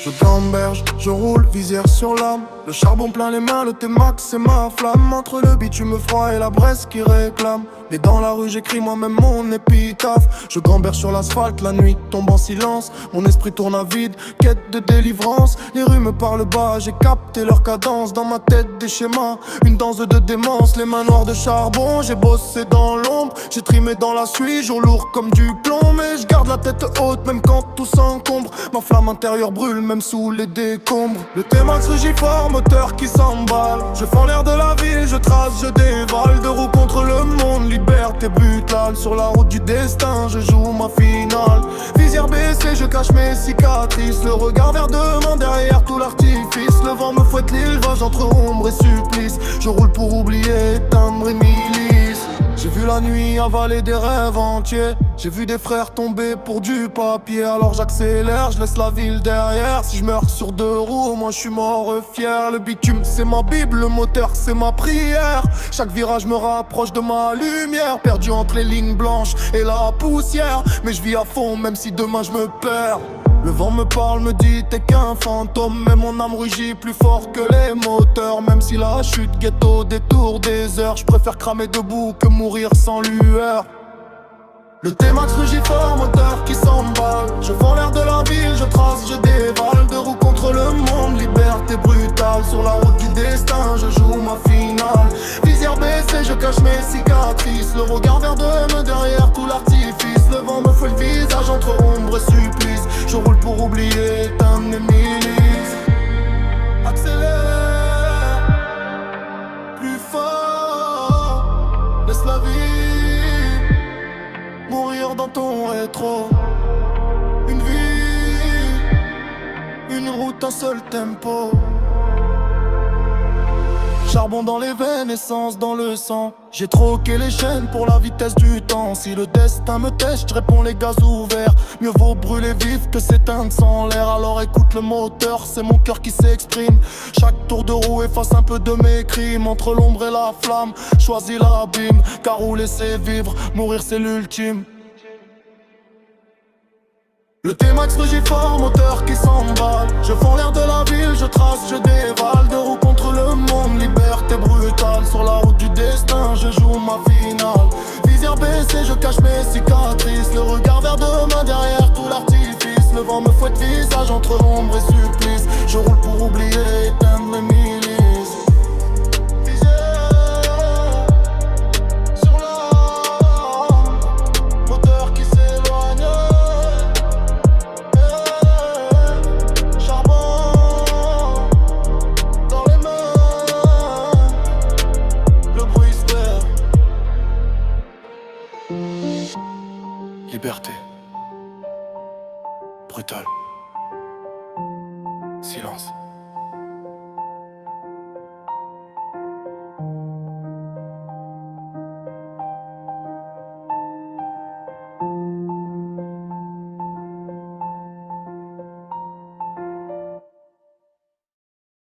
Je gamberge, je roule, visière sur l'âme. Le charbon plein les mains, le T-Max c'est ma flamme. Entre le bitume froid et la Bresse qui réclame. Et dans la rue j'écris moi-même mon épitaphe. Je gamberge sur l'asphalte, la nuit tombe en silence. Mon esprit tourne à vide, quête de délivrance. Les rues me parlent bas, j'ai capté leur cadence. Dans ma tête des schémas, une danse de démence. Les mains noires de charbon, j'ai bossé dans l'ombre. J'ai trimé dans la suie, jour lourd comme du plomb. Mais je garde la tête haute même quand tout s'encombre. Ma flamme intérieure brûle même sous les décombres. Le T-Max rugit fort, moteur qui s'emballe. Je fends l'air de la ville, je trace, je dévale. Deux roues contre le monde, liberté brutale. Sur la route du destin, je joue ma finale. Visière baissée, je cache mes cicatrices. Le regard vers devant, derrière tout l'artifice. Le vent me fouette l'élevage entre ombre et supplice. Je roule pour oublier, éteindre et milice. J'ai vu la nuit avaler des rêves entiers. J'ai vu des frères tomber pour du papier. Alors j'accélère, je laisse la ville derrière. Si je meurs sur deux roues, moi je suis mort fier. Le bitume c'est ma bible, le moteur c'est ma prière. Chaque virage me rapproche de ma lumière. Perdu entre les lignes blanches et la poussière. Mais je vis à fond même si demain je me perds. Le vent me parle, me dit t'es qu'un fantôme. Mais mon âme rugit plus fort que les moteurs. Même si la chute guette au détour des heures, je préfère cramer debout que mourir sans lueur. Le T-Max rugit fort, moteur qui s'emballe. Je vends l'air de la ville, je trace, je dévale. Deux roues contre le monde, liberté brutale. Sur la route du destin, je joue ma finale. Visière baissée, je cache mes cicatrices. Le regard vers demain, derrière tout l'artifice. Le vent me fouette le visage entre ombre et supplice. Je roule pour oublier, éteindre mes milices. Accélère, plus fort. Laisse la vie mourir dans ton rétro. Une vie, une route, un seul tempo. Charbon dans les veines, essence dans le sang. J'ai troqué les chaînes pour la vitesse du temps. Si le destin me teste, je réponds les gaz ouverts. Mieux vaut brûler vif que s'éteindre sans l'air. Alors écoute le moteur, c'est mon cœur qui s'exprime. Chaque tour de roue efface un peu de mes crimes. Entre l'ombre et la flamme, choisis l'abîme. Car rouler c'est vivre, mourir c'est l'ultime. Le T-Max rugit fort, moteur qui s'emballe. Je fends l'air de la ville, je trace, je dévale. Deux roues contre le monde, liberté brutale. Sur la route du destin, je joue ma finale. Visière baissée, je cache mes cicatrices. Le regard vers demain, derrière tout l'artifice. Le vent me fouette visage entre ombre et supplice. Je roule pour oublier, éteindre mes milices. Liberté brutale. Silence.